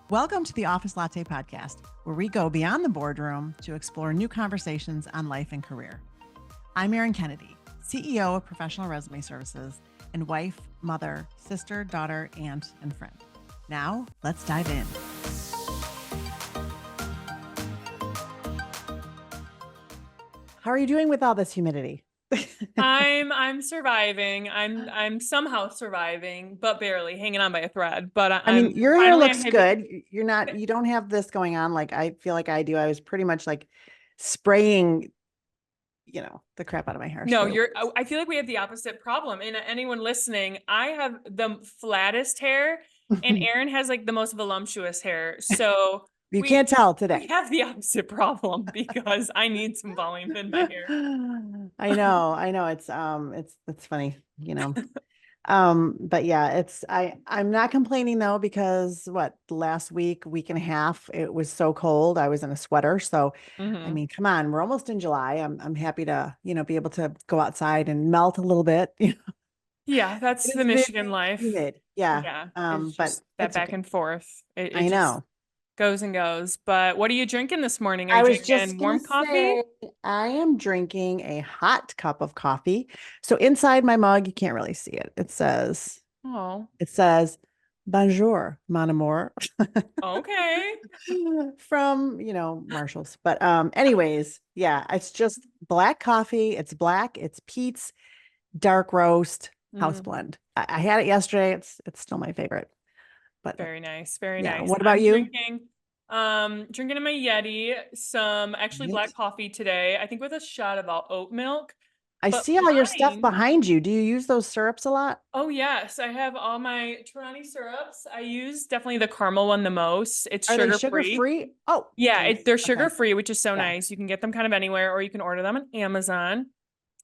Welcome to the Office Latte podcast, where we go beyond the boardroom to explore new conversations on life and career. I'm Erin Kennedy, CEO of Professional Resume Services and wife, mother, sister, daughter, aunt, and friend. Now, let's dive in. How are you doing with all this humidity? I'm surviving. I'm somehow surviving, but barely hanging on by a thread. But I mean, your hair finally looks I good. You don't have this going on like I feel like I do. I was pretty much like spraying, the crap out of my hair. No, So I feel like we have the opposite problem. And anyone listening, I have the flattest hair, and Erin has like the most voluptuous hair. So you can't tell we today. have the opposite problem because I need some volume in my hair. I know. It's funny, but yeah, I'm not complaining though, because last week and a half, it was so cold. I was in a sweater. So, I mean, come on, we're almost in July. I'm happy to, be able to go outside and melt a little bit. Yeah, that's It the is Michigan very life. humid. Yeah. Yeah, it's But just that it's back okay. and forth. It I just know. goes and goes. But what are you drinking this morning? Are I you was just drinking gonna warm coffee? say I am drinking a hot cup of coffee. So inside my mug, you can't really see it. Oh, It says Bonjour, mon amour, okay. from, Marshalls. But anyways, yeah, it's just black coffee. It's black, it's Pete's dark roast house Mm, blend. I had it yesterday. It's still my favorite. But very nice. Very yeah, nice. what about I'm you? drinking in my Yeti some actually Right. black coffee today, I think with a shot of oat milk. I But see all your stuff mine, behind you. Do you use those syrups a lot? oh yes, I have all my Torani syrups. I use definitely the caramel one the most. It's Are they sugar sugar free. free? Oh, Yeah, nice. they're Okay. sugar free, which is so Yeah. nice. You can get them kind of anywhere, or you can order them on Amazon.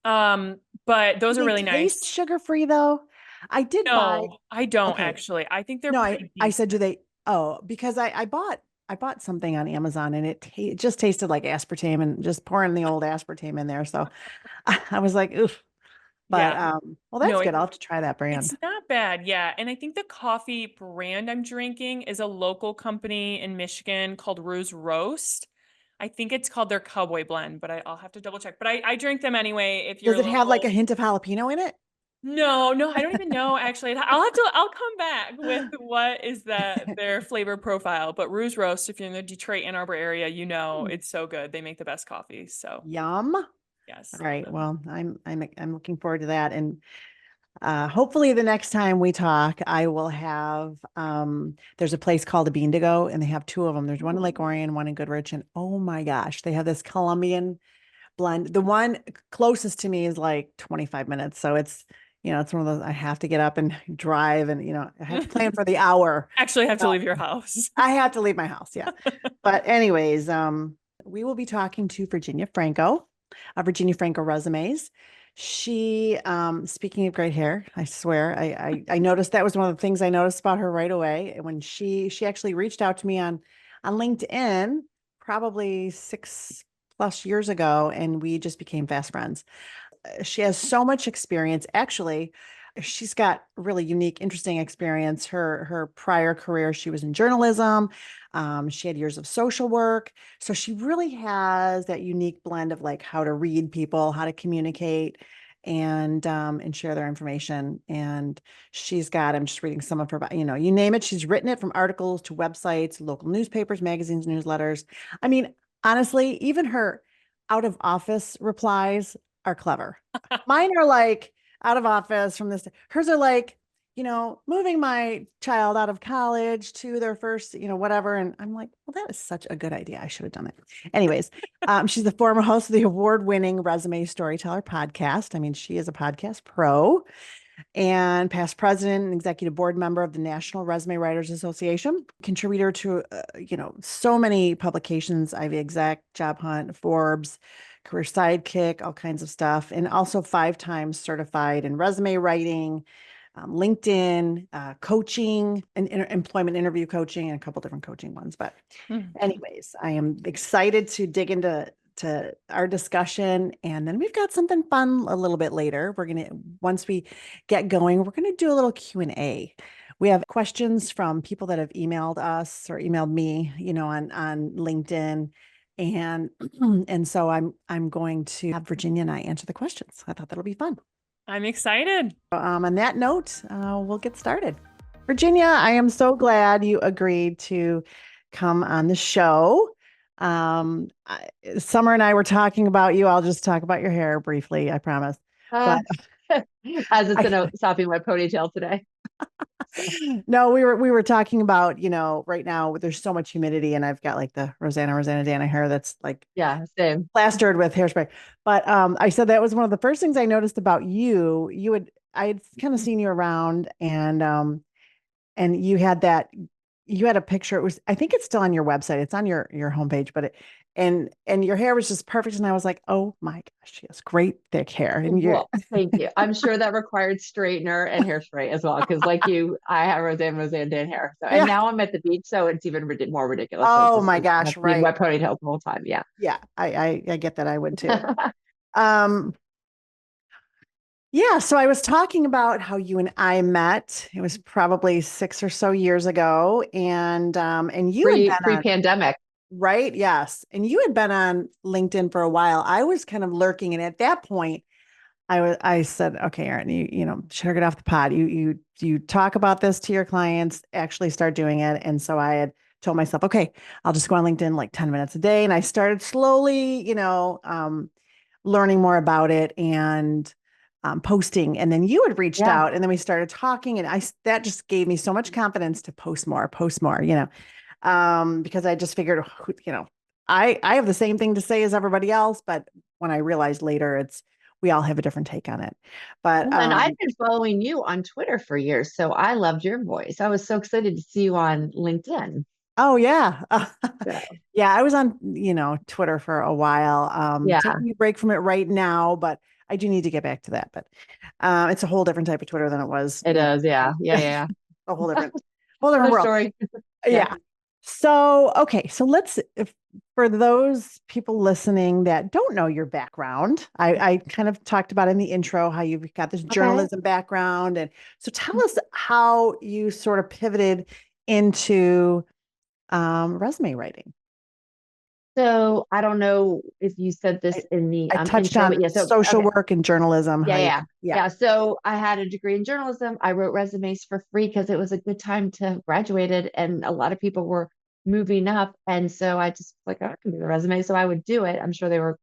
But Do those are they really taste nice. sugar free though? I did buy, No, I don't okay. actually. I think they're No, pretty I said, do decent. they? Oh, because I bought something on Amazon and it just tasted like aspartame, and just pouring the old aspartame in there. So I was like, oof. But Yeah. well, No, that's good. I'll have to try that it's brand. not bad. Yeah. And I think the coffee brand I'm drinking is a local company in Michigan called Ruse Roast. I think it's called their Cowboy Blend, but I'll have to double check. But I drink them anyway if you're Does it have like a local. hint of jalapeno in it? No, I don't even know actually. I'll come back with what is their flavor profile. But Ruse Roast, if you're in the Detroit Ann Arbor area, it's so good. They make the best coffee. So Yum. All yes. right. Well, I'm looking forward to that. And hopefully the next time we talk, I will have, there's a place called a Bean to Go, and they have two of them. There's one in Lake Orion, one in Goodrich. And oh my gosh, they have this Colombian blend. The one closest to me is like 25 minutes. So it's one of those, I have to get up and drive, and, I have to plan for the hour. Actually have to So leave your house. I have to leave my house. Yeah. But anyways, we will be talking to Virginia Franco, Virginia Franco Resumes. She, speaking of great hair, I swear, I noticed that was one of the things I noticed about her right away. When she actually reached out to me on LinkedIn, probably 6+ years ago, and we just became fast friends. She has so much experience. Actually, she's got really unique, interesting experience. Her prior career, she was in journalism. She had years of social work. So she really has that unique blend of like how to read people, how to communicate, and share their information. And I'm just reading some of her, you name it, she's written it, from articles to websites, local newspapers, magazines, newsletters. I mean, honestly, even her out of office replies are clever. Mine are like out of office from this. Hers are like, moving my child out of college to their first, whatever. And I'm like, well, that is such a good idea. I should have done it. Anyways, she's the former host of the award-winning Resume Storyteller podcast. I mean, she is a podcast pro and past president and executive board member of the National Resume Writers Association, contributor to, so many publications, Ivy Exec, Job Hunt, Forbes, Career Sidekick, all kinds of stuff, and also 5 times certified in resume writing, LinkedIn, coaching, and employment interview coaching, and a couple different coaching ones. But anyways, I am excited to dig into our discussion, and then we've got something fun a little bit later. Once we get going, we're gonna do a little Q&A we have questions from people that have emailed us or emailed me, on LinkedIn. And and so I'm going to have Virginia and I answer the questions. I thought that'll be fun. I'm excited. On that note, we'll get started. Virginia, I am so glad you agreed to come on the show. Summer and I were talking about you. I'll just talk about your hair briefly, I promise. But Uh, as it's in I, a sopping wet ponytail today. So, no, we were talking about, right now there's so much humidity and I've got like the Rosanna Dana hair that's like yeah, same. plastered with hairspray. But I said that was one of the first things I noticed about you. I had kind of seen you around and you had a picture. It was, I think it's still on your website. It's on your homepage, but and your hair was just perfect. And I was like, oh my gosh, she has great thick hair. And you Well, thank you. I'm sure that required straightener and hairspray as well, because like you, I have Roseanne Dan hair. So, and yeah. now I'm at the beach, so it's even more ridiculous. So Oh my gosh, it's being right. wet ponytails the whole time. Yeah. Yeah, I get that. I would too. Um, yeah, so I was talking about how you and I met. It was probably 6 or so years ago, and you had been on, Pre-pandemic. right? Yes, and you had been on LinkedIn for a while. I was kind of lurking, and at that point, I said, okay, Erin, you should get off the pod. You talk about this to your clients, actually start doing it. And so I had told myself, okay, I'll just go on LinkedIn like 10 minutes a day. And I started slowly, learning more about it and posting. And then you had reached Yeah. out and then we started talking and that just gave me so much confidence to post more, because I just figured, I have the same thing to say as everybody else, but when I realized later, we all have a different take on it. But Well, and I've been following you on Twitter for years, so I loved your voice. I was so excited to see you on LinkedIn. oh yeah, So, yeah, I was on Twitter for a while. yeah, Taking a break from it right now, but I do need to get back to that. But it's a whole different type of Twitter than it was, it is. Yeah, yeah, yeah. a Yeah. whole different Another world. story. Yeah. Yeah. So, okay. So for those people listening that don't know your background, I kind of talked about in the intro how you've got this Okay. journalism background. And so tell us how you sort of pivoted into resume writing. So I don't know if you said I, this in the I touched intro, on but yeah. So social okay. work and journalism. Yeah, yeah. Yeah. Yeah. So I had a degree in journalism. I wrote resumes for free because it was a good time to have graduated and a lot of people were moving up. And so I just like, oh, I can do the resume. So I would do it. I'm sure they were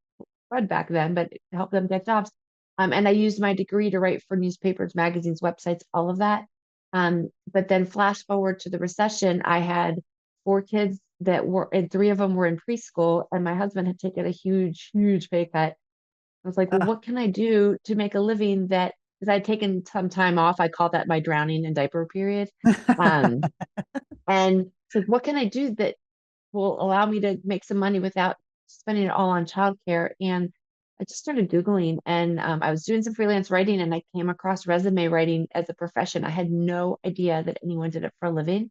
read back then, but it helped them get jobs. And I used my degree to write for newspapers, magazines, websites, all of that. But then flash forward to the recession, I had four kids that were, and three of them were in preschool, and my husband had taken a huge, huge pay cut. I was like, well, Uh, what can I do to make a living that, because I'd taken some time off. I call that my drowning in diaper period. Um, and so what can I do that will allow me to make some money without spending it all on childcare? And I just started Googling and I was doing some freelance writing and I came across resume writing as a profession. I had no idea that anyone did it for a living.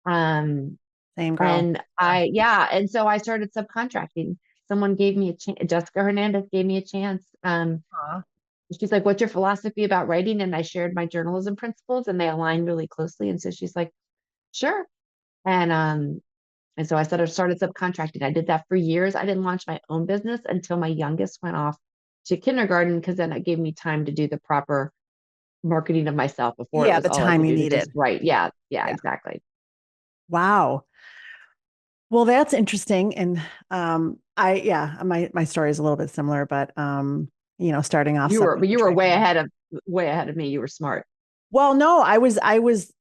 Um, Same girl. and Yeah. yeah, and so I started subcontracting. Someone gave me a chance, Jessica Hernandez gave me a chance. Aw. She's like, what's your philosophy about writing? And I shared my journalism principles and they aligned really closely. And so she's like, sure. And so I started subcontracting. I did that for years. I didn't launch my own business until my youngest went off to kindergarten because then it gave me time to do the proper marketing of myself. Before it Yeah, was the all I time could you do to just needed. write. Yeah. Yeah, yeah, Yeah. exactly. Wow. Well, that's interesting. And my story is a little bit similar, but starting off You were subcontracting. way ahead of me. You were smart. Well, no, I was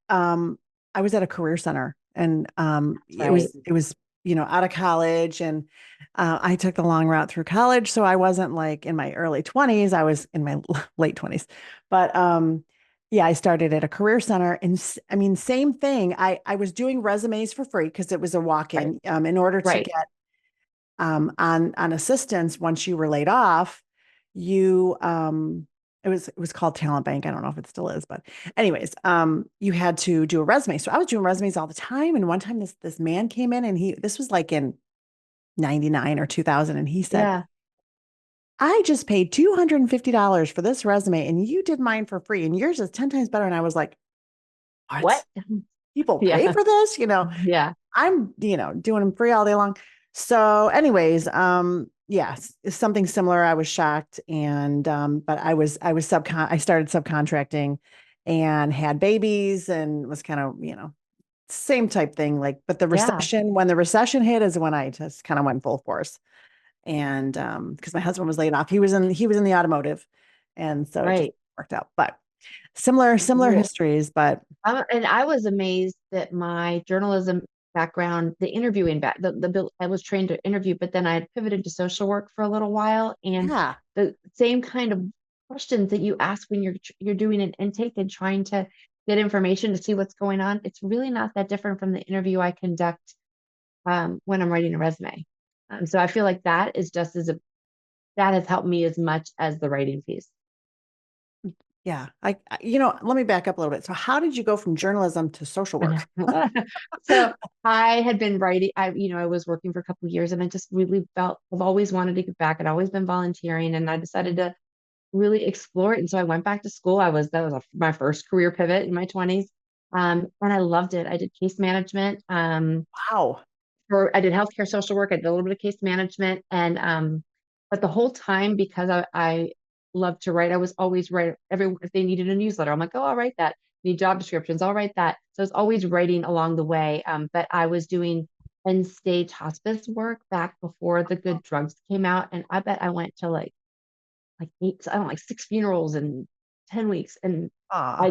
at a career center and That's right. it was, out of college and I took the long route through college. So I wasn't like in my early 20s, I was in my late 20s. But yeah, I started at a career center and I mean, same thing. I was doing resumes for free because it was a Right. walk-in in order to Right. get on assistance once you were laid off, you it was called Talent Bank. I don't know if it still is, but anyways, you had to do a resume. So I was doing resumes all the time. And one time this man came in and this was like in 99 or 2000. And he said, Yeah. I just paid $250 for this resume and you did mine for free and yours is 10 times better. And I was like, what? People pay Yeah. for this, Yeah. I'm, doing them free all day long. So anyways, yes, it's something similar. I was shocked and, but I started subcontracting and had babies and was kind of, same type thing. Like, but Yeah. when the recession hit is when I just kind of went full force. And, cause my husband was laid off, he was in the automotive. And so it just Right. worked out, but similar Well, histories, but and I was amazed that my journalism background, the interviewing I was trained to interview, but then I had pivoted to social work for a little while, and yeah. the same kind of questions that you ask when you're doing an intake and trying to get information to see what's going on, it's really not that different from the interview I conduct when I'm writing a resume. So I feel like that is that has helped me as much as the writing piece. Yeah. Let me back up a little bit. So how did you go from journalism to social work? So I had been writing, I was working for a couple of years and I just really felt I've always wanted to get back. I'd always been volunteering and I decided to really explore it. And so I went back to school. That was my first career pivot in my 20s. And I loved it. I did case management. Wow. I did healthcare social work. I did a little bit of case management. And but the whole time, because I love to write, I was always write if they needed a newsletter, I'm like, oh, I'll write that. Need job descriptions, I'll write that. So I was always writing along the way. But I was doing end stage hospice work back before the good drugs came out. And I bet I went to like eight, I don't know, like 6 funerals in 10 weeks. And Ah.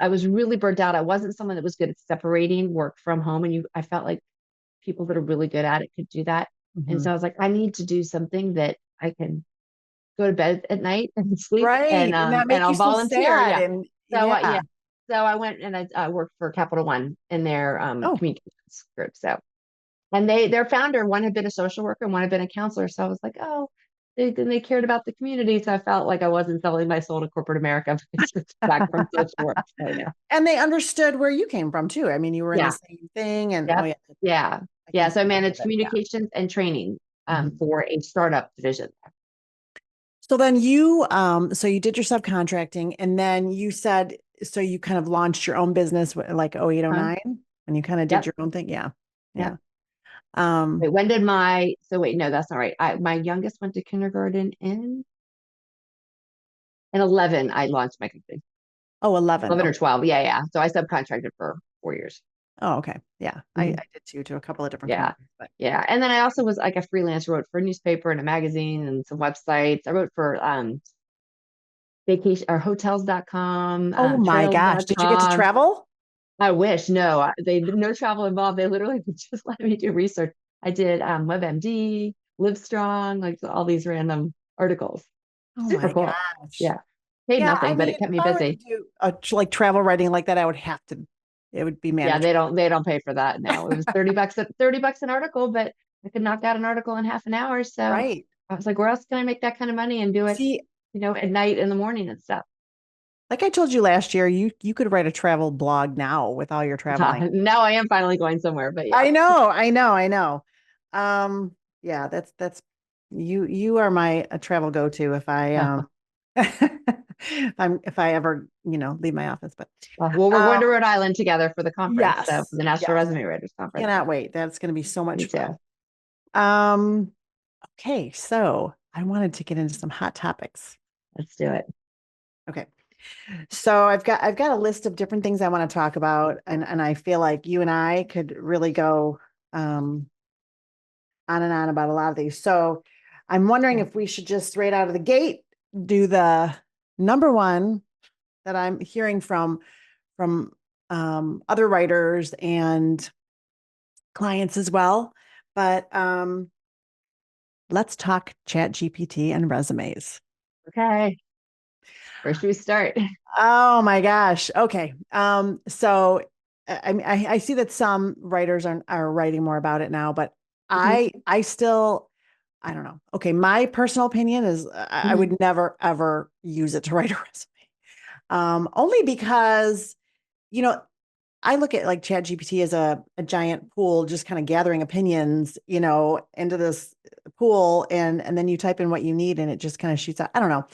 I was really burnt out. I wasn't someone that was good at separating work from home. And I felt like people that are really good at it could do that. And Mhm. so I was like, I need to do something that I can go to bed at night and sleep Right. And that and make you I'll so volunteer. sad. Yeah. And So yeah. yeah. So I went and I worked for Capital One in their Oh, communications group. So and their founder, one had been a social worker and one had been a counselor. So I was like, oh, they cared about the community. So I felt like I wasn't selling my soul to corporate America. I switched back from social work. So yeah. and they understood where you came from too. I mean, you were in the Yeah. same thing and oh Yep. yeah, Yeah. I Yeah. can So I see that managed pivot. Yeah. communications and training Mhm. for a startup division. So then so you did your subcontracting and then you said, so you kind of launched your own business like oh eight oh Huh? nine, and you kind of did Yep. your own thing. Yeah. Yeah. Yep. Um, Wait, when did so wait, no, that's not right. My youngest went to kindergarten in 11. I launched my company. oh, 11. 11 Oh, or 12. Yeah. Yeah. So I subcontracted for 4 years. oh, okay. Yeah. I Mhm. did too, to a couple of different Yeah. companies, but Yeah. And then I also was like a freelance, wrote for a newspaper and a magazine and some websites. I wrote for vacation or hotels.com, oh my gosh, did you get to trails.com. travel? I wish. No, they no travel involved. They literally just let me do research. I did WebMD, Livestrong, like all these random articles. Oh Super my cool. gosh. Yeah. Paid Yeah, I nothing, but mean, it kept if me I were to busy. do like travel writing like that, I would have to, it would be Yeah, mandatory. they don't pay for that. No, it was 30 bucks 30 bucks an article, but I could knock out an article in half an hour. So Right. I was like, where else can I make that kind of money and do it, See, at night in the morning and stuff. like I told you last year, you could write a travel blog now with all your traveling. Now I am finally going somewhere, but yeah. I know. Yeah, that's you are my a travel go-to if I if I ever, leave my office. But Well, we're going um to Rhode Island together for the conference. So for yes, the National yes. Resume Writers Conference. Cannot wait. That's gonna be so Me much fun. too. Um, okay, so I wanted to get into some hot topics. Let's do it. Okay. So I've got a list of different things I want to talk about, and I feel like you and I could really go um on and on about a lot of these. So I'm wondering Yeah. if we should just straight out of the gate do the number one that I'm hearing from other writers and clients as well. But let's talk Chat GPT and resumes. Okay. Where should we start? Oh my gosh. Okay. So I see that some writers are writing more about it now, but Mhm, I still I don't know. Okay, my personal opinion is I mhm, would never ever use it to write a resume. Only because you know I look at like Chat GPT as a giant pool, just kind of gathering opinions, into this pool, and then you type in what you need, and it just kind of shoots out. I don't know.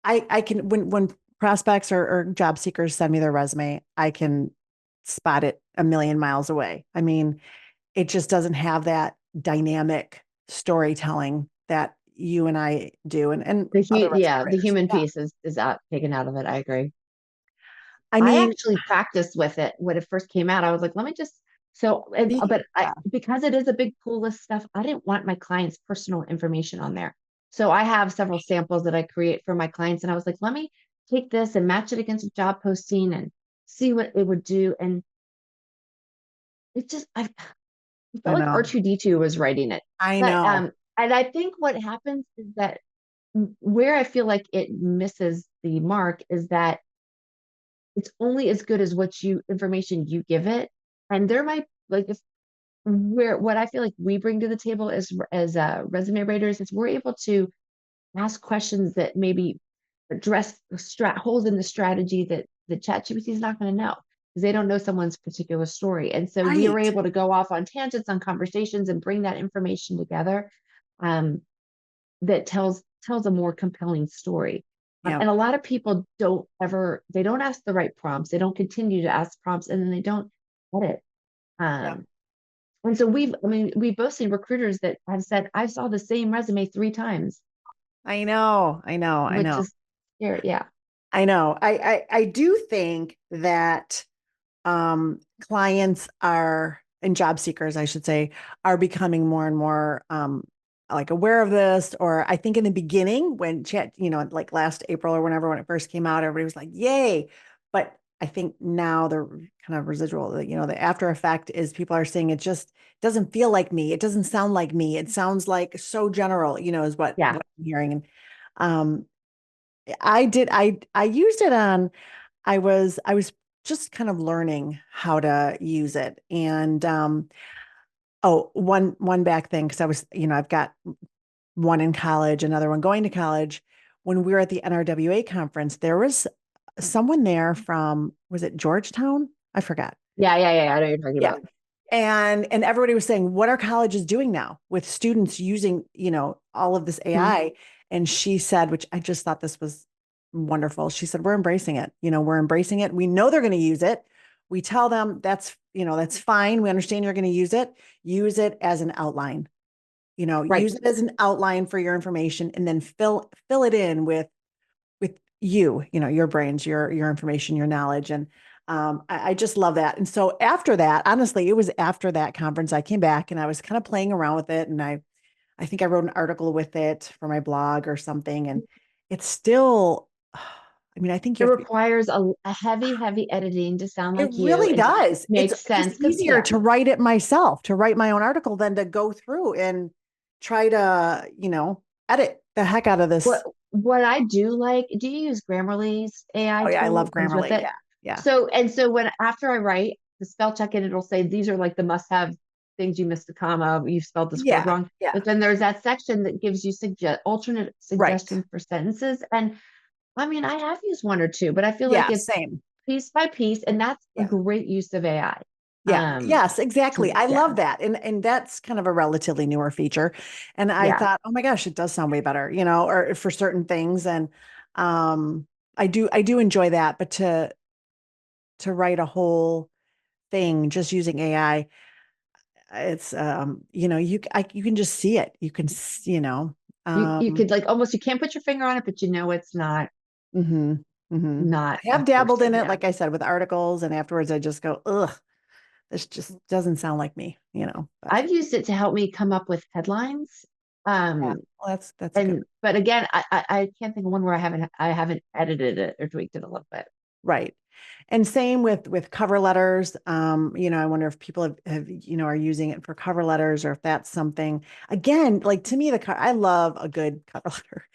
I can when prospects or job seekers send me their resume, I can spot it a million miles away. I mean, it just doesn't have that dynamic storytelling that you and I do, and other resume Yeah, the writers. human Yeah. piece is out taken out of it. I agree. I I mean, actually practiced with it when it first came out. I was like, let me just but I yeah, because it is a big pool of stuff, I didn't want my clients' personal information on there. So I have several samples that I create for my clients, and I was like, let me take this and match it against a job posting and see what it would do. And I I felt like know. R2D2 was writing it. I But know. and I think what happens is that where I feel like it misses the mark is that it's only as good as information you give it. And there might like if where what I feel like we bring to the table as resume writers is we're able to ask questions that maybe address holes in the strategy that the ChatGPT is not going to know because they don't know someone's particular story. And so we are Right. able to go off on tangents on conversations and bring that information together um, that tells a more compelling story. Yeah. And a lot of people they don't ask the right prompts. They don't continue to ask prompts and then they don't edit. Yeah. Um, and so we've both seen recruiters that have said, I saw the same resume 3 times, I know. I know. I which know. is scary. Yeah. I know. I do think that clients are, and job seekers, I should say, are becoming more and more like aware of this. Or I think in the beginning when chat, like last April or whenever when it first came out, everybody was like, yay. But I think now the kind of residual, the after effect is people are saying it just doesn't feel like me. It doesn't sound like me. It sounds like so general, is Yeah. what I'm hearing. And um I used it on, I was just kind of learning how to use it. And oh, one back thing, because I was, I've got one in college, another one going to college. When we were at the NRWA conference, there was someone there from, was it Georgetown? I forgot. Yeah. Yeah. Yeah. I know what you're talking Yeah. about. And everybody was saying, what are colleges doing now with students using, all of this Mhm. AI? And she said, which I just thought this was wonderful. She said, we're embracing it. We're embracing it. We know they're going to use it. We tell them that's fine. We understand you're going to use it. Use it as an outline. Right. Use it as an outline for your information, and then fill it in with your brains, your information, your knowledge. And I just love that. And so after that, honestly, it was after that conference, I came back and I was kind of playing around with it. And I think I wrote an article with it for my blog or something. And it's still, I mean, I think It you have to, requires a heavy, heavy editing to sound it like you really and to does. It's make just sense. Because, easier yeah, to write it myself, to write my own article than to go through and try to, edit the heck out of what this. what I do like, do you use Grammarly's AI Oh yeah, I tool? love It comes with Grammarly. it. Yeah. Yeah. So when after I write the spell check in, it'll say these are like the must-have things. You missed a comma, you spelled this word Yeah. wrong. Yeah. But then there's that section that gives you alternate Right. suggestions for sentences. And I mean, I have used one or two, but I feel like Yeah. it's Same. piece by piece, and that's a Yeah. great use of AI. Yeah. Yes, To exactly. I yeah, love that. And that's kind of a relatively newer feature. And I yeah. thought, oh my gosh, it does sound way better, or for certain things. And um I do enjoy that, but to write a whole thing just using AI, it's you can just see it. You can You um could like almost you can't put your finger on it, but you know it's mhm, mhm. not I a have dabbled in person. it, Yeah. like I said, with articles, and afterwards I just go, ugh, this just doesn't sound like me, but I've used it to help me come up with headlines. yeah, Um, well, that's good. and but again, I can't think of one where I haven't edited it or tweaked it a little bit. Right. And same with cover letters. I wonder if people are using it for cover letters, or if that's something, again, like to me, I love a good cover letter.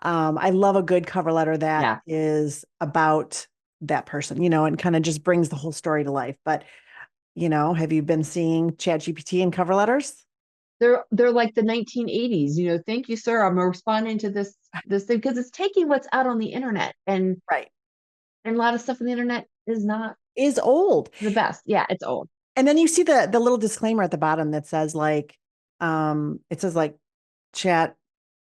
I love a good cover letter that Yeah. is about that person, and kind of just brings the whole story to life. But, have you been seeing ChatGPT in cover letters? They're like the 1980s, thank you, sir. I'm responding to this thing because it's taking what's out on the internet Right. and a lot of stuff on the internet is not Is old. the best. Yeah, it's old. And then you see the little disclaimer at the bottom that says like, it says like, chat,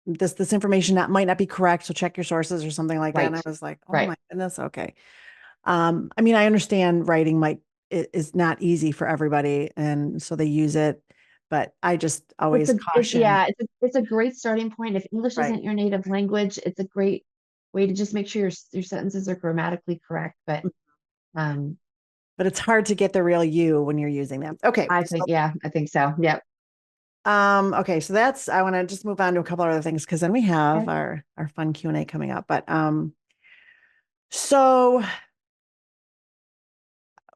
this information that might not be correct, so check your sources or something like that. And Right. I was like, oh Right. my goodness, okay. I mean, I understand writing might is not easy for everybody. And so they use it, but I just always caution. It's a great starting point. If English Right. isn't your native language, it's a great way to just make sure your sentences are grammatically correct. Um, But it's hard to get the real you when you're using them. Okay. I think so. Yep. Okay, so that's I want to just move on to a couple other things because then we have Okay. our fun Q&A coming up. But so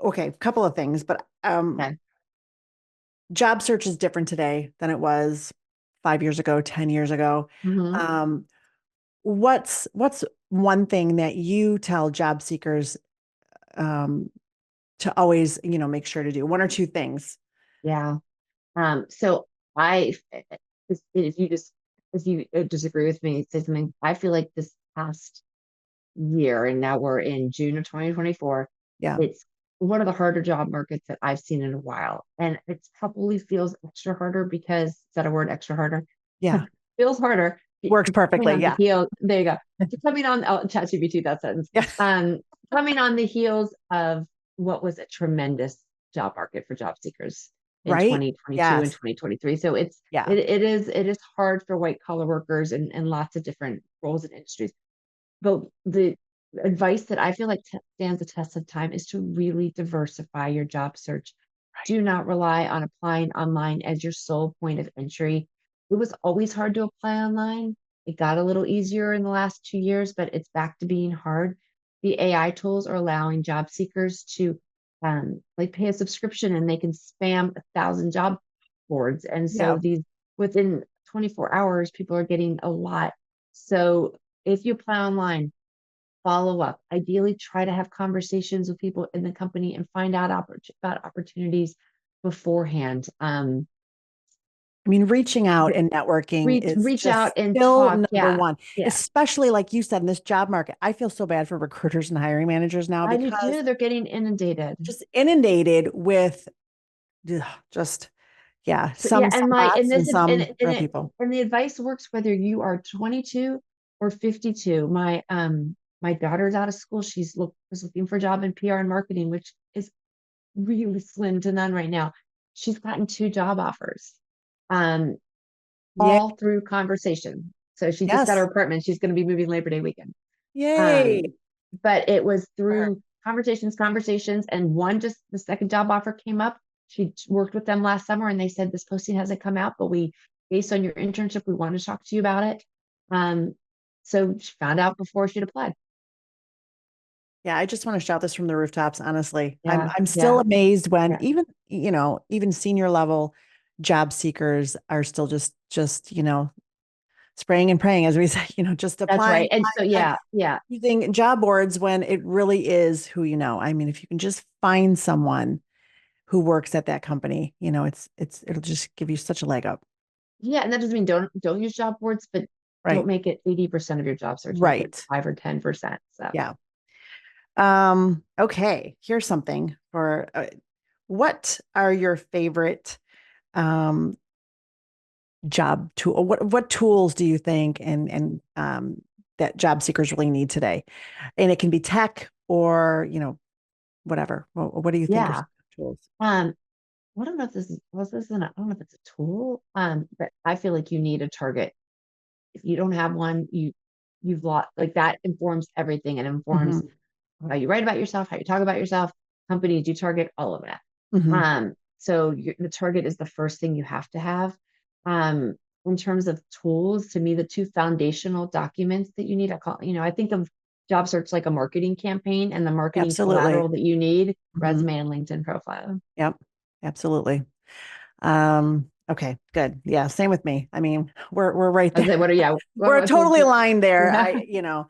okay, a couple of things, but Okay. job search is different today than it was 5 years ago, 10 years ago. Mhm. Um, what's one thing that you tell job seekers um to always, make sure to do? One or two things. Yeah. So I, if you just, if you disagree with me, say something. I feel like this past year, and now we're in June of 2024, Yeah. it's one of the harder job markets that I've seen in a while. And it probably feels extra harder because, is that a word, extra harder? Yeah. Feels harder. Works Coming perfectly. on the Yeah. heel, there you go. Coming on, ChatGPT, that sentence. Yeah. Coming on the heels of what was a tremendous job market for job seekers in Right? 2022 and Yes. 2023. So Yeah. it is hard for white collar workers and lots of different roles and industries. But the advice that I feel like stands the test of time is to really diversify your job search. Right. Do not rely on applying online as your sole point of entry. It was always hard to apply online. It got a little easier in the last 2 years, but it's back to being hard. The AI tools are allowing job seekers to like pay a subscription and they can spam 1,000 job boards. And Yeah. so these within 24 hours, people are getting a lot. So if you apply online, follow up. Ideally, try to have conversations with people in the company and find out about opportunities beforehand. I mean, reaching out The- and networking is reach out just and still talk. number Yeah, one, yeah. especially like you said in this job market. I feel so bad for recruiters and hiring managers now I do because too. They're getting inundated. just inundated with ugh, just, yeah, So yeah, some bots and some real people. and the advice works whether you are 22 or 52. My daughter's out of school. Was looking for a job in PR and marketing, which is really slim to none right now. She's gotten 2 job offers, um, Yeah. all through conversation. So she just got her Yes. apartment. She's going to be moving Labor Day weekend. Yay. Um, but it was For her. through conversations, and just the second job offer came up. She worked with them last summer, and they said this posting hasn't come out, but based on your internship, we want to talk to you about it. Um, so she found out before she'd applied. Yeah, I just want to shout this from the rooftops, honestly. Yeah, I'm still yeah, amazed when yeah. even, even senior level job seekers are still just, spraying and praying, as we say, just That's right. applying, And so applying, yeah, yeah. using job boards when it really is who you know. I mean, if you can just find someone who works at that company, it'll just give you such a leg up. Yeah, and that doesn't mean don't use job boards, but don't Right. make it 80% of your job search. Make it Right. 5 or 10%. So Yeah. Okay. Here's something for what are your favorite um job tool? What tools do you think that job seekers really need today? And it can be tech or, whatever. What do you think are yeah. some tools? Um, I don't know if I don't know if it's a tool. But I feel like you need a target. If you don't have one, you've lost, like, that informs everything. It informs Hmm. how you write about yourself, how you talk about yourself, companies you target, all of that. Hmm. So the target is the first thing you have to have. Um, in terms of tools, to me, the two foundational documents that you need, I think of job search like a marketing campaign, and the marketing Absolutely. collateral that you need, Hmm. resume and LinkedIn profile. Yep. Absolutely. Okay, good. Yeah, same with me. I mean, we're right I was there. like, We're what tools totally do aligned there. yeah.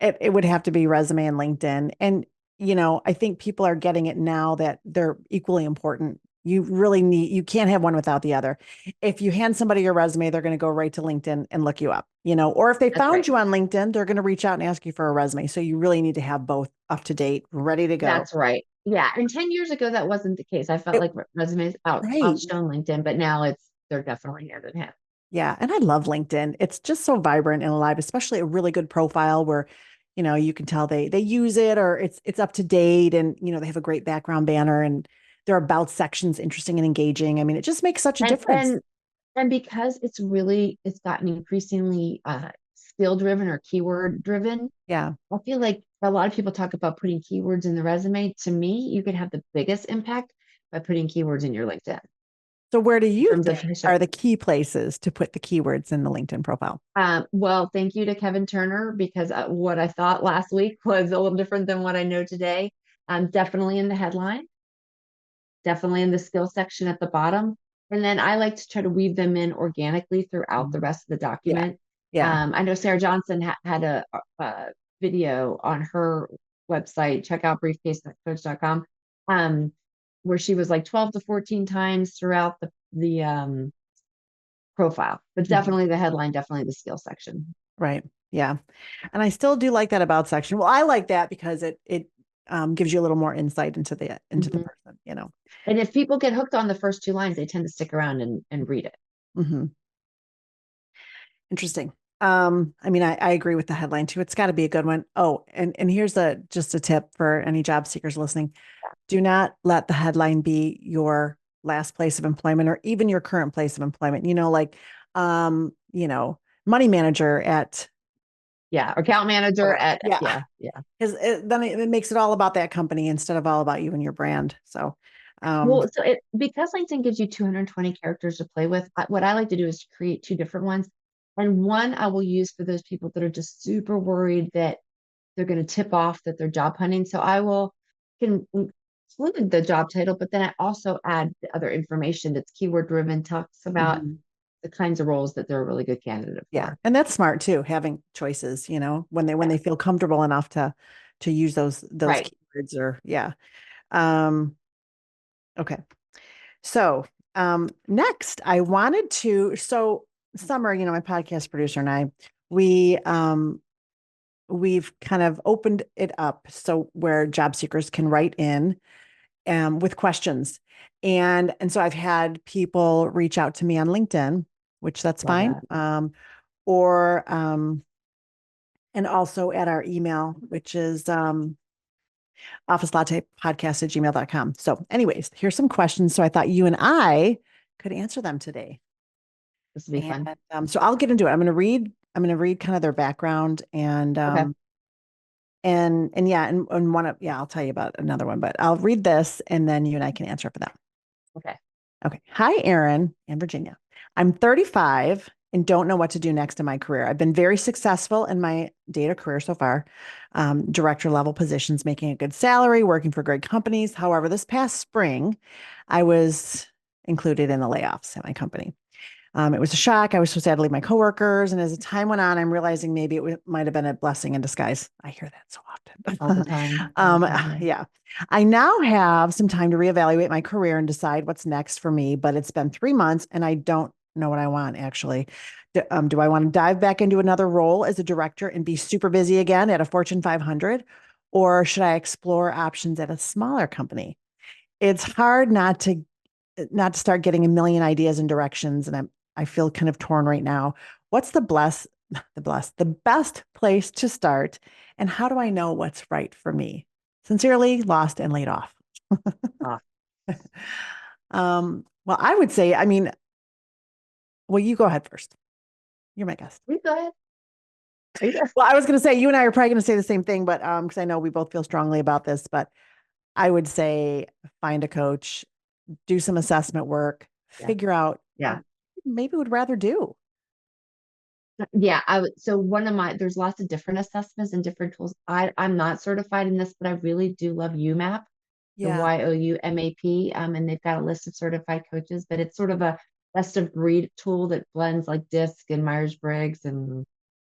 It would have to be resume and LinkedIn. And, I think people are getting it now that they're equally important. You can't have one without the other. If you hand somebody your resume, they're going to go right to LinkedIn and look you up, or if they That's found right. you on LinkedIn, they're going to reach out and ask you for a resume. So you really need to have both up to date, ready to go. That's right. Yeah. And 10 years ago, that wasn't the case. I felt It- like resumes right. outshone LinkedIn, but now they're definitely hand in hand. Yeah. And I love LinkedIn. It's just so vibrant and alive, especially a really good profile where you can tell they use it, or it's up to date, and they have a great background banner, and their about section's interesting and engaging. I mean, it just makes such a And difference. and because it's gotten increasingly skill driven or keyword driven, Yeah. I feel like a lot of people talk about putting keywords in the resume. To me, you could have the biggest impact by putting keywords in your LinkedIn So where do in you terms of think are the key places to put the keywords in the LinkedIn profile? well, thank you to Kevin Turner, because what I thought last week was a little different than what I know today. Definitely in the headline, definitely in the skill section at the bottom. And then I like to try to weave them in organically throughout the rest of the Yeah. document. Yeah. I know Sarah Johnson had a video on her website, check out briefcase.coach.com, where she was like 12 to 14 times throughout the profile, but Mhm. definitely the headline, definitely the skill section. Right. Yeah. And I still do like that about section. Well, I like that because it gives you a little more insight into the Mhm. person. And if people get hooked on the first two lines, they tend to stick around and read it. Hmm. Interesting. I mean, I agree with the headline too. It's got to be a good one. Oh, and here's just a tip for any job seekers listening. Do not let the headline be your last place of employment or even your current place of employment. Like, money manager at Yeah. Account manager whatever. at, Yeah. yeah, yeah. Because then it makes it all about that company instead of all about you and your brand. So, um, Well, because LinkedIn gives you 220 characters to play with, what I like to do is create two different ones. And one I will use for those people that are just super worried that they're going to tip off that they're job hunting. So I can include the job title, but then I also add the other information that's keyword driven, talks about mhm. the kinds of roles that they're a really good candidate Yeah, for. and that's smart too, having choices, when they Yeah. feel comfortable enough to use those Right. keywords, or yeah. Um, okay. So, next I wanted to so Summer, my podcast producer and I, we we've kind of opened it up so where job seekers can write in with questions. And so I've had people reach out to me on LinkedIn, which that's Love fine. that. Or and also at our email, which is officelattepodcast@gmail.com. So, anyways, here's some questions. So I thought you and I could answer them today. This will be And fun. so I'll get into it. I'm going to read kind of their background and Okay. yeah, and I'll tell you about another one, but I'll read this and then you and I can answer for that. Okay. Okay. Hi, Erin and Virginia. I'm 35 and don't know what to do next in my career. I've been very successful in my data career so far, director level positions, making a good salary, working for great companies. However, this past spring, I was included in the layoffs at my company. It was a shock. I was so sad to leave my coworkers. And as the time went on, I'm realizing maybe it might have been a blessing in disguise. I hear that so All the often. time. All the time. Yeah. Yeah. I now have some time to reevaluate my career and decide what's next for me, but it's been 3 months and I don't know what I want actually. Do I want to dive back into another role as a director and be super busy again at a Fortune 500? Or should I explore options at a smaller company? It's hard not to start getting a million ideas and directions. And I feel kind of torn right now. What's the best place to start? And how do I know what's right for me? Sincerely, lost and laid off. Ah, Well, I would say, I mean, well, you go ahead first. You're my guest. you go ahead. Are you there? Well, I was going to say, you and I are probably going to say the same thing, but because I know we both feel strongly about this, but I would say find a coach, do some assessment work, Yeah. figure out Yeah. maybe would rather do. Yeah, so there's lots of different assessments and different tools. I'm not certified in this, but I really do love UMAP, the Yeah. YOUMAP. And they've got a list of certified coaches, but it's sort of a best of breed tool that blends like DISC and Myers-Briggs and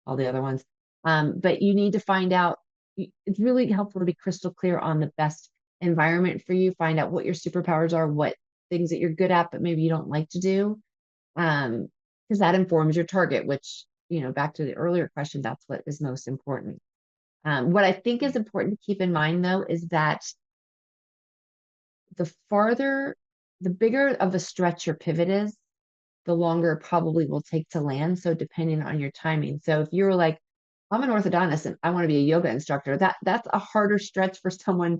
all the other ones. But you need to find out, it's really helpful to be crystal clear on the best environment for you, find out what your superpowers are, what things that you're good at, but maybe you don't like to do. Because that informs your target, which, back to the earlier question, that's what is most important. What I think is important to keep in mind, though, is that the bigger of a stretch your pivot is, the longer it probably will take to land. So depending on your timing. So if you're like, I'm an orthodontist and I want to be a yoga instructor. That's a harder stretch for someone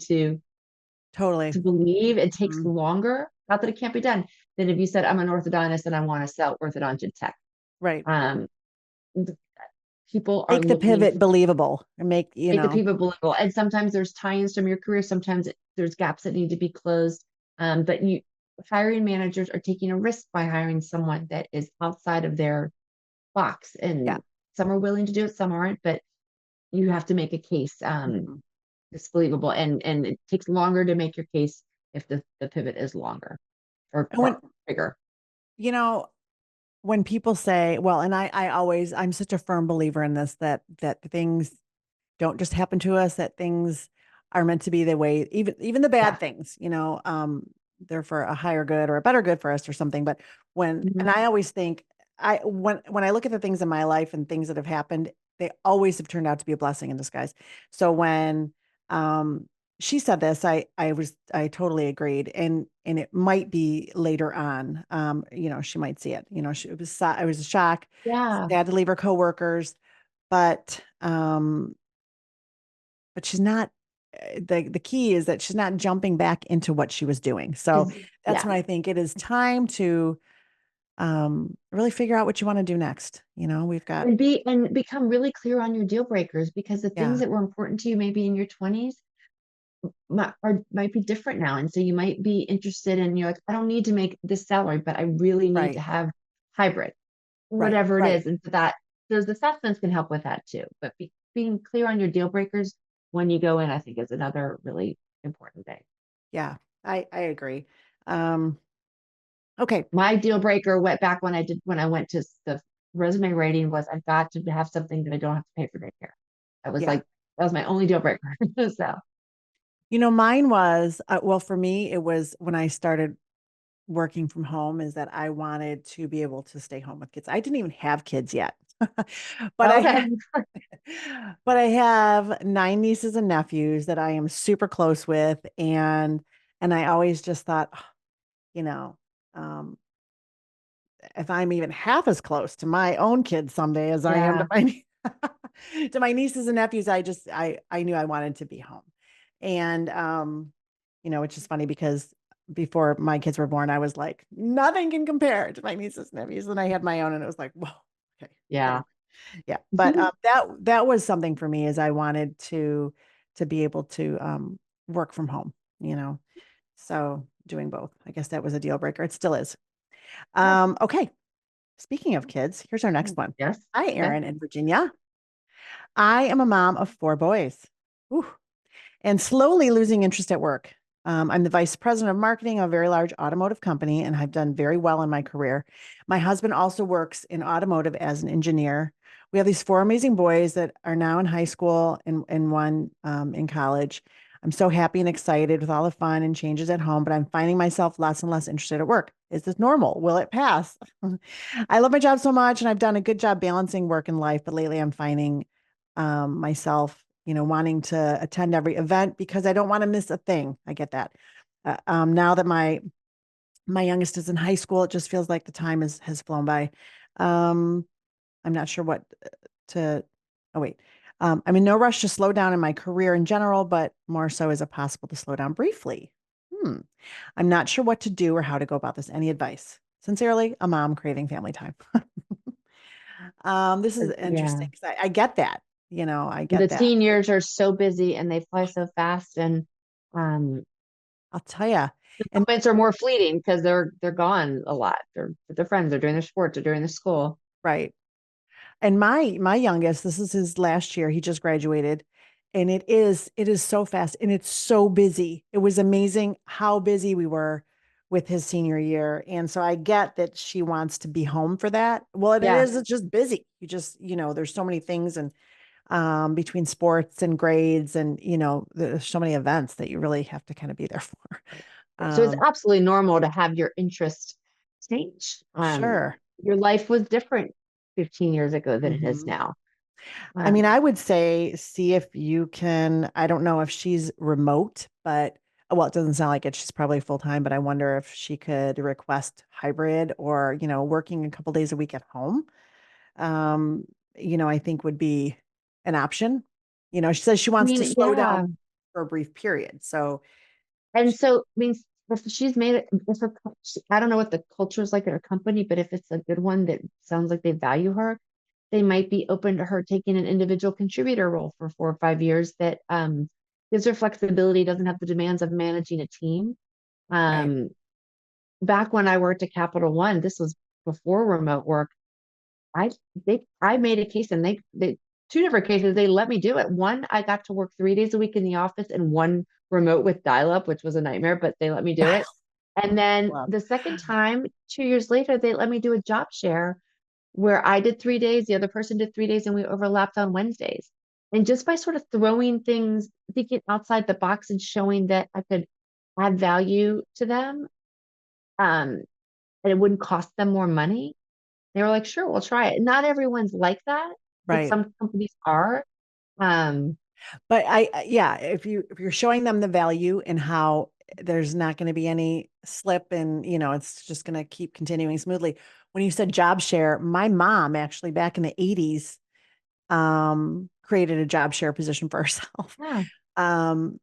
Totally. to believe. It takes Mhm. longer. Not that it can't be done. Than if you said I'm an orthodontist and I want to sell orthodontic tech. Right. Um, People are Make the looking pivot believable and make the people believable. And sometimes there's tie-ins from your career. Sometimes there's gaps that need to be closed. But hiring managers are taking a risk by hiring someone that is outside of their box. yeah. And some are willing to do it, some aren't, but you have to make a case Mhm. that's believable. And it takes longer to make your case if the pivot is longer or And bigger. you know, when people say, well, and I'm such a firm believer in this, that things don't just happen to us, that things are meant to be the way, even the Yeah. bad things, they're for a higher good or a better good for us or something. But and Mhm. I always think when I look at the things in my life and things that have happened, they always have turned out to be a blessing in disguise. So when um she said this, I totally agreed. And it might be later on, she might see it, it was a shock, Yeah. sad to leave her coworkers, but she's not the key is that she's not jumping back into what she was doing. So that's Yeah. when I think it is time to really figure out what you want to do next. We've got, And become really clear on your deal breakers, because the things yeah, that were important to you maybe in your 20s might be different now. And so you might be interested in, you're like, I don't need to make this salary, but I really need to right, have hybrid, right, whatever it right. is. And so those assessments can help with that too. But being clear on your deal breakers when you go in, I think is another really important thing. Yeah, I agree. Um, okay. My deal breaker went back when I went to the resume rating was I've got to have something that I don't have to pay for daycare. I was Yeah. like, that was my only deal breaker. So Mine was, well, for me, it was when I started working from home is that I wanted to be able to stay home with kids. I didn't even have kids yet, but I okay. had, but I have 9 nieces and nephews that I am super close with. And I always just thought, "Oh, you know, um, if I'm even half as close to my own kids someday as I am to Yeah. to my nieces and nephews, I knew I wanted to be home. And which is funny because before my kids were born, I was like, nothing can compare to my nieces and nephews. And I had my own, and it was like, whoa, okay. Yeah. Anyway, yeah. But that was something for me, is I wanted to be able to work from home, you know. So doing both. I guess that was a deal breaker. It still is. Good. Okay. Speaking of kids, here's our next one. Yes. Hi, Okay. Erin and Virginia. I am a mom of 4 boys. Ooh, and slowly losing interest at work. I'm the vice president of marketing of a very large automotive company, and I've done very well in my career. My husband also works in automotive as an engineer. We have these 4 amazing boys that are now in high school and one in college. I'm so happy and excited with all the fun and changes at home, but I'm finding myself less and less interested at work. Is this normal? Will it pass? I love my job so much, and I've done a good job balancing work and life, but lately I'm finding myself, wanting to attend every event because I don't want to miss a thing. I get that. Now that my youngest is in high school, it just feels like the time has flown by. Um, I'm not sure what to. Oh wait, I'm in no rush to slow down in my career in general, but more so is it possible to slow down briefly? Hmm. I'm not sure what to do or how to go about this. Any advice? Sincerely, a mom craving family time. This is Yeah. interesting because I get that. I The get that. teen years are so busy and they fly so fast, and um I'll tell you. the And moments are more fleeting because they're gone a lot. They're with their friends, they're doing their sports, they're doing their school. right. And my youngest, this is his last year. He just graduated. And it is so fast and it's so busy. It was amazing how busy we were with his senior year. And so I get that she wants to be home for that. Well, Yeah. it's just busy. There's so many things, and between sports and grades, and there's so many events that you really have to kind of be there for. So it's Um, absolutely normal to have your interest change. sure. Your life was different 15 years ago than it is Mhm. now. I mean, Um, I would say see if you can. I don't know if she's remote, but well, it doesn't sound like it. She's probably full time, but I wonder if she could request hybrid or, working a couple days a week at home. Um, I think would be an option. She says she I wants to mean, slow yeah. down for a brief period. So And so, I mean, if she's made it, if her, I don't know what the culture is like at her company, but if it's a good one that sounds like they value her, they might be open to her taking an individual contributor role for 4 or 5 years that gives her flexibility, doesn't have the demands of managing a team. right. Um, Back when I worked at Capital One, this was before remote work. I I made a case, and they two different cases. They let me do it. One, I got to work 3 days a week in the office, and one remote with dial up, which was a nightmare, but they let me do it. And then Wow. the second time, 2 years later, they let me do a job share where I did 3 days, the other person did 3 days, and we overlapped on Wednesdays. And just by sort of throwing things, thinking outside the box and showing that I could add value to them, and it wouldn't cost them more money, they were like, sure, we'll try it. Not everyone's like that, but Right. some companies are. Um, But yeah, if you're showing them the value and how there's not going to be any slip and it's just going to keep continuing smoothly. When you said job share, my mom actually back in the 80s created a job share position for herself. yeah.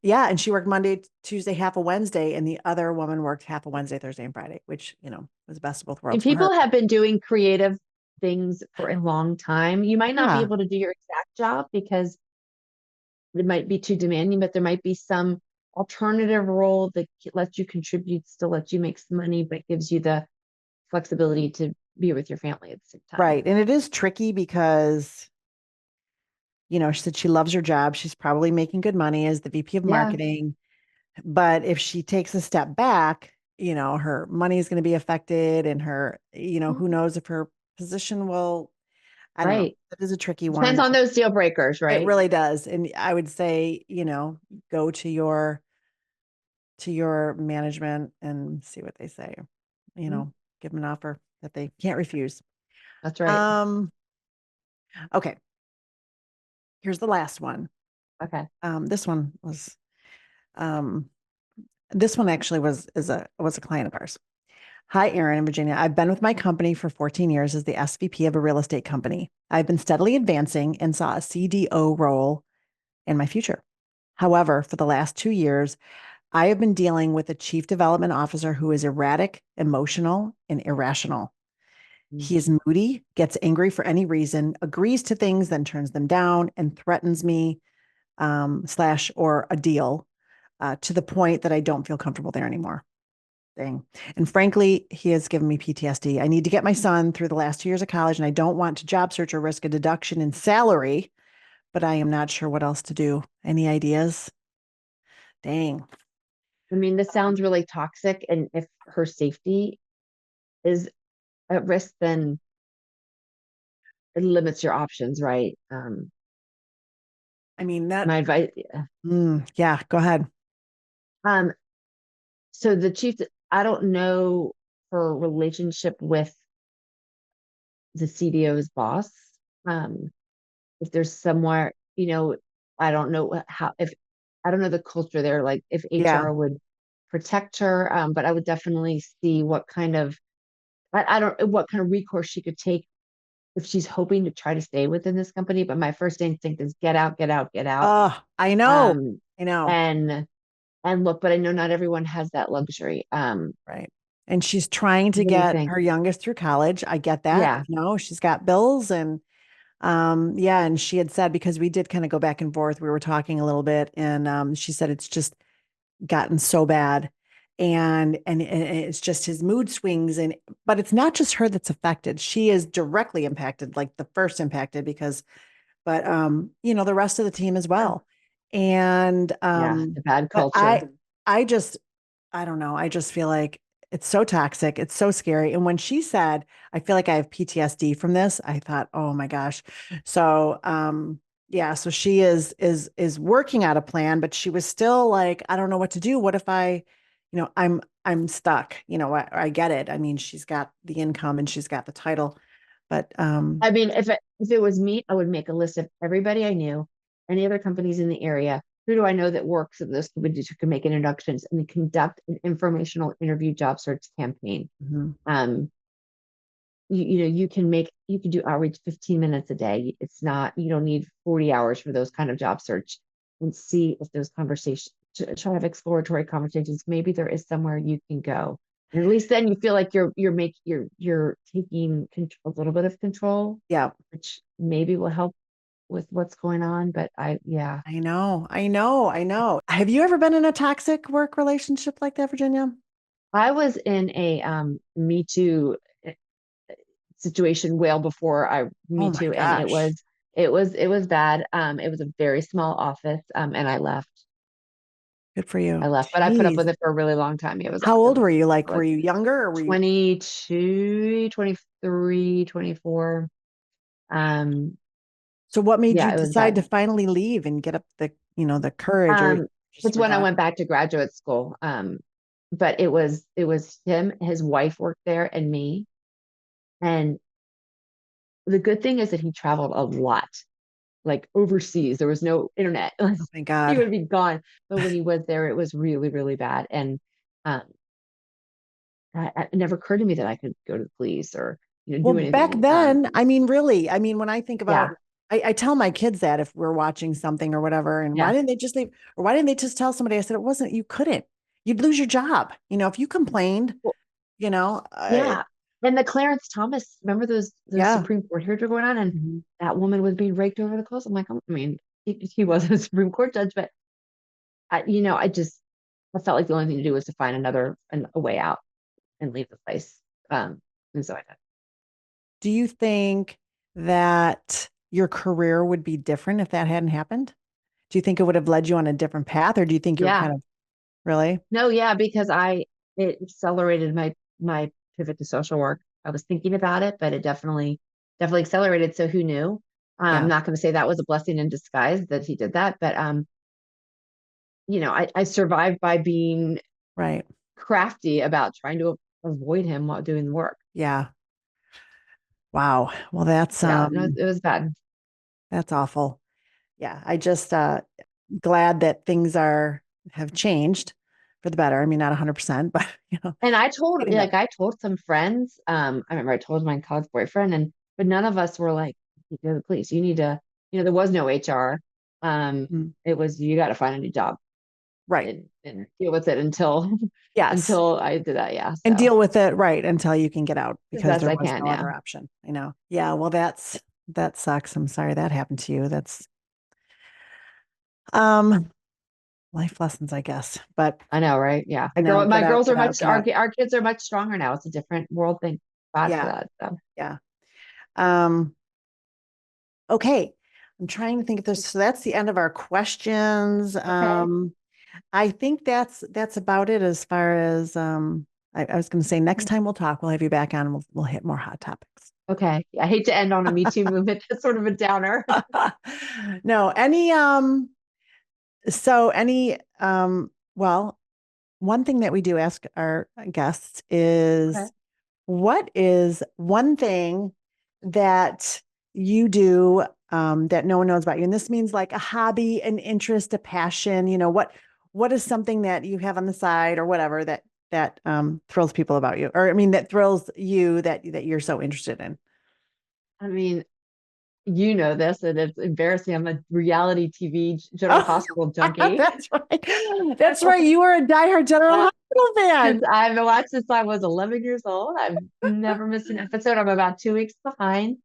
Yeah, and she worked Monday, Tuesday, half a Wednesday, and the other woman worked half a Wednesday, Thursday, and Friday, which was the best of both And worlds for people her. have been doing creative things for a long time. You might not be Yeah, able to do your exact job because it might be too demanding, but there might be some alternative role that lets you contribute, still lets you make some money, but gives you the flexibility to be with your family at the same time. right. And it is tricky because she said she loves her job. She's probably making good money as the VP of Yeah. marketing. But if she takes a step back, her money is going to be affected and who knows if her position will, I don't know. Right. That is a tricky Depends one. on those deal breakers, It right? really does. And I would say, go to your management and see what they say. Mhm. Give them an offer that they can't refuse. That's right. Um, okay, here's the last one. Okay. This one was um this one actually was a client of ours. Hi, Erin in Virginia. I've been with my company for 14 years as the SVP of a real estate company. I've been steadily advancing and saw a CDO role in my future. However, for the last 2 years, I have been dealing with a chief development officer who is erratic, emotional, and irrational. Mm. He is moody, gets angry for any reason, agrees to things, then turns them down, and threatens me, slash, or a deal to the point that I don't feel comfortable there anymore. Thing. And frankly, he has given me PTSD. I need to get my son through the last 2 years of college, and I don't want to job search or risk a deduction in salary, but I am not sure what else to do. Any ideas? Dang. I mean, this sounds really toxic. And if her safety is at risk, then it limits your options, right? I mean, that, My advice, yeah, go ahead. um, so the chief, I don't know her relationship with the CDO's boss. Um, if there's somewhere, I don't know how, if I don't know the culture there, like if Yeah. HR would protect her, but I would definitely see what kind of, I don't, what kind of recourse she could take if she's hoping to try to stay within this company. But my first instinct is get out, get out, get out. Oh, I know. Um, I know. and look, but I know not everyone has that luxury. Right. And she's trying to What do you get think? her youngest through college. I get that. Yeah. She's got bills and yeah, and she had said because we did kind of go back and forth, we were talking a little bit and she said it's just gotten so bad and it's just his mood swings and but it's not just her that's affected. She is directly impacted, like the first impacted because but the rest of the team as Sure. well. And Yeah. The bad but culture. I don't know. I just feel like it's so toxic. It's so scary. And when she said, I feel like I have PTSD from this, I thought, oh my gosh. So, yeah, so she is working out a plan, but she was still like, I don't know what to do. What if I'm stuck. I get it. I mean, she's got the income and she's got the title, but I mean, if it was me, I would make a list of everybody I knew, any other companies in the area. Who do I know that works at those companies who can make introductions and conduct an informational interview job search campaign? mhm, Um, you can do outreach 15 minutes a day. It's not, you don't need 40 hours for those kind of job search, and see if those conversations, try to have exploratory conversations. Maybe there is somewhere you can go. And at least then you feel like you're taking a little bit of control, Yeah. which maybe will help with what's going on. But yeah. I know. I know. I know. Have you ever been in a toxic work relationship like that, Virginia? I was in a Me Too situation well before I Oh Me my Too, and gosh. it was bad. It was a very small office, and I left. Good for you. But I put up with Jeez. it for a really long time. It was How old awesome. were you? I Like, were was you younger or were you? 22, 23, 24. Um, So what made you yeah, it was decide to bad. finally leave and get up the courage or Um, just it's when I forgot? went back to graduate school. But it was him, his wife worked there, and me. And the good thing is that he traveled a lot, like overseas. There was no internet. Oh, thank He God. would be gone. But when he was there, it was really, really bad. And um, it never occurred to me that I could go to the police or Well, do back anything. then, I mean, really, I mean, when I think about, Yeah, I tell my kids that if we're watching something or whatever, and why yeah, didn't they just leave? Or why didn't they just tell somebody? I said, it wasn't, you couldn't, you'd lose your job. If you complained, well, you know, yeah. And the Clarence Thomas, remember those yeah. Supreme Court hearings were going on, and Mhm. that woman was being raked over the coals. I'm like, I mean, he wasn't a Supreme Court judge, but I felt like the only thing to do was to find a way out and leave the place. And so I did. Do you think that your career would be different if that hadn't happened? Do you think it would have led you on a different path, or do you think you were Yeah. kind of really? No, yeah, because it accelerated my pivot to social work. I was thinking about it, but it definitely accelerated. So who knew? I'm Yeah, not going to say that was a blessing in disguise that he did that, but I survived by being right. crafty about trying to avoid him while doing the work. Yeah. Wow. Well, Yeah, no, it was bad. that's awful. Yeah, I just glad that things have changed for the better. I mean, not 100%, but And getting better. I told some friends, I remember I told my college boyfriend, but none of us were like, you go to the police. You need to, there was no HR. Mm. It was, you got to find a new job Right. and deal with it until, Yes. until I did that. Yeah. And So deal with it right until you can get out as because best there I was can. no Yeah. other option. I know. Yeah, well, that sucks. I'm sorry that happened to you. That's um life lessons, I guess. But I know. Right. Yeah. get My out, girls are get out, much, get out. our kids are much stronger now. It's a different world. Thank God for Yeah, that. So, yeah. Um, okay. I'm trying to think if there's so that's the end of our questions. okay. I think that's about it as far as I was going to say next time we'll talk, we'll have you back on and we'll hit more hot topics. Okay. I hate to end on a Me Too movement. That's sort of a downer. No, any well, one thing that we do ask our guests Okay. is what is one thing that you do that no one knows about you? And this means like a hobby, an interest, a passion, what is something that you have on the side or whatever that thrills people about you? Or I mean that thrills you that you're so interested in. I mean, you know this, and it's embarrassing. I'm a reality TV General Oh, Hospital junkie. that's right. That's right. You were a diehard General Hospital Since fan. I've watched since I was 11 years old. I've never missed an episode. I'm about 2 weeks behind.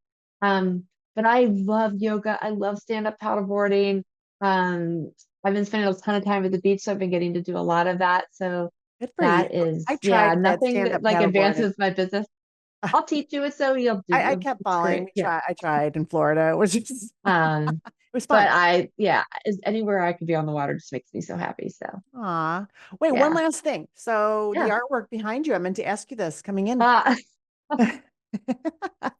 Um, but I love yoga. I love stand-up paddleboarding. I've been spending a ton of time at the beach, so I've been getting to do a lot of that. So Good for you. that is, I yeah, tried that nothing that stand-up like paddleboard. advances my business. I'll teach you it, so you'll I do. kept It's falling. great. Yeah. I tried in Florida. It was just, it Um, was but fun. yeah, anywhere I could be on the water just makes me so happy. So Aw. Wait, one yeah, last thing. So the yeah. artwork behind you, I meant to ask you this coming in. Uh, oh,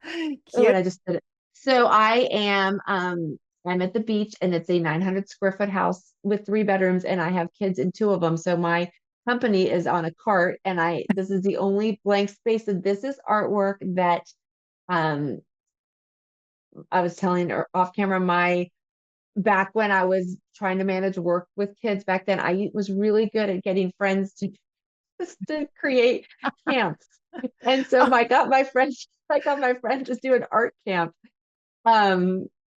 and Cute. I just did it. So I'm at the beach, and it's a 900 square foot house with 3 bedrooms, and I have kids in 2 of them. So my company is on a cart, and this is the only blank space. And this is artwork that, um, I was telling her off camera, back when I was trying to manage work with kids back then, I was really good at getting friends to just to create camps. And so I got my friend, to do an art camp.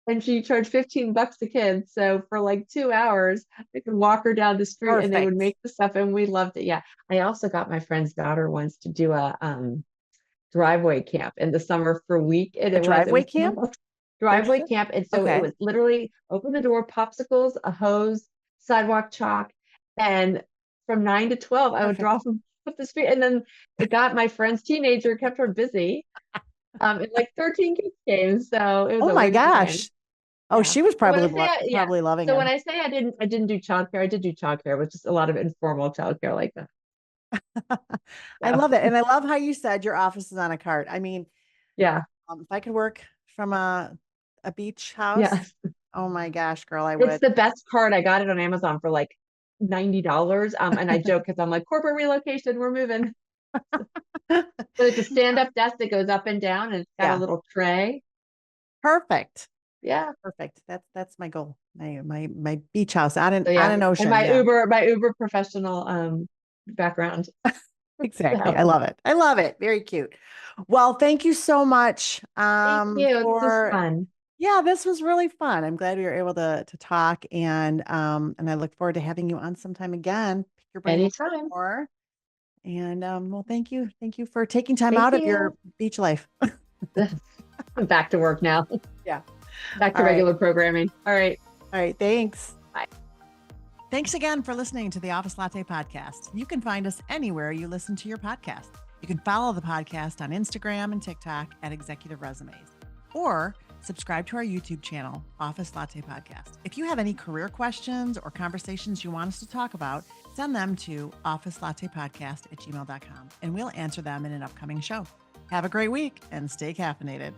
And she charged $15 a kid. So for like 2 hours, I could walk her down the street and they would Perfect. make the stuff and we loved it. Yeah. I also got my friend's daughter once to do a driveway camp in the summer for a week. And A it driveway was camp? driveway There's- camp. And so it Okay. was literally open the door, popsicles, a hose, sidewalk chalk. And from 9 to 12, I would Perfect. draw from up the street. And then it got my friend's teenager, kept her busy. And like 13 kids came. So it was Oh a my win-win. gosh. Oh, Yeah. she was So when probably I say, yeah. probably loving So when it. I say I didn't do childcare, I did do childcare, with just a lot of informal childcare like that. I So love it. And I love how you said your office is on a cart. I mean, yeah. if I could work from a beach house, Yeah. oh my gosh, girl, I It's would. the best card. I got it on Amazon for like $90. And I joke because I'm like, corporate relocation, we're moving. So it's a stand-up desk that goes up and down and it's got a Yeah. little tray. Perfect. Yeah. Perfect. That's my goal. My beach house on So on yeah. an And ocean. my Yeah. Uber professional background. Exactly. So, I love it. I love it. Very cute. Well, thank you so much thank you. This was for fun. yeah, this was really fun. I'm glad we were able to talk and I look forward to having you on sometime again. Pick your brain a little bit Anytime. more. And well, thank you. Thank you for taking time Thank out of you. your beach life. I'm back to work now. Yeah. Back to All right. regular programming. All right. All right. Thanks. Bye. Thanks again for listening to the Office Latte podcast. You can find us anywhere you listen to your podcast. You can follow the podcast on Instagram and TikTok at Executive Resumes, or subscribe to our YouTube channel, Office Latte Podcast. If you have any career questions or conversations you want us to talk about, send them to officelattepodcast@gmail.com and we'll answer them in an upcoming show. Have a great week and stay caffeinated.